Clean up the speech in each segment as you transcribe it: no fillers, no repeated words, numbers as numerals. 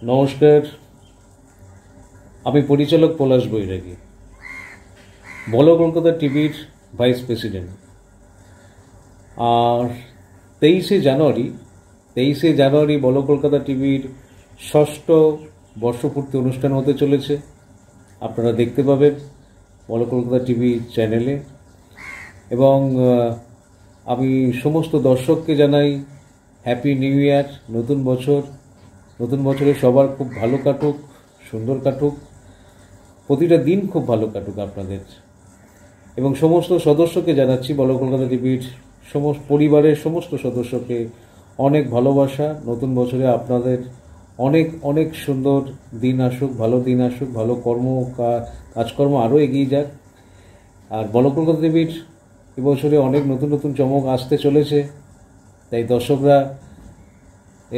নমস্কার, আমি পরিচালক পলাশ বৈরাগী, বলো কলকাতা টিভির ভাইস প্রেসিডেন্ট। আর 23শে জানুয়ারি বলো কলকাতা টিভির ষষ্ঠ বর্ষপূর্তি অনুষ্ঠান হতে চলেছে। আপনারা দেখতে পাবেন বলো কলকাতা টিভি চ্যানেলে। এবং আমি সমস্ত দর্শককে জানাই হ্যাপি নিউ ইয়ার। নতুন বছরে সবার খুব ভালো কাটুক, সুন্দর কাটুক, প্রতিটা দিন খুব ভালো কাটুক আপনাদের। এবং সমস্ত সদস্যকে জানাচ্ছি, বলো কলকাতা টিভির পরিবারের সমস্ত সদস্যকে অনেক ভালোবাসা। নতুন বছরে আপনাদের অনেক অনেক সুন্দর দিন আসুক, ভালো দিন আসুক, ভালো কাজকর্ম আরও এগিয়ে যাক। আর বলো কলকাতা টিভির এবছরে অনেক নতুন নতুন চমক আসতে চলেছে, তাই দর্শকরা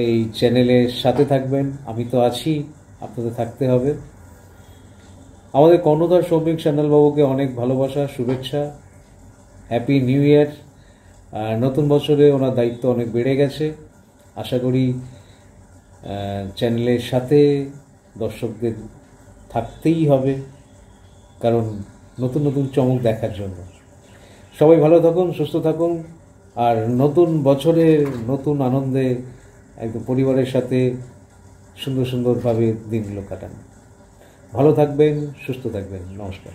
এই চ্যানেলের সাথে থাকবেন। আমি তো আছি, আপনাদের থাকতে হবে। আমাদের কর্ণধার সৌমিক সান্যালবাবুকে অনেক ভালোবাসা, শুভেচ্ছা, হ্যাপি নিউ ইয়ার। নতুন বছরে ওনার দায়িত্ব অনেক বেড়ে গেছে। আশা করি চ্যানেলের সাথে দর্শকদের থাকতেই হবে, কারণ নতুন নতুন চমক দেখার জন্য। সবাই ভালো থাকুন, সুস্থ থাকুন, আর নতুন বছরে নতুন আনন্দে একদম পরিবারের সাথে সুন্দরভাবে দিনগুলো কাটান। ভালো থাকবেন, সুস্থ থাকবেন। নমস্কার।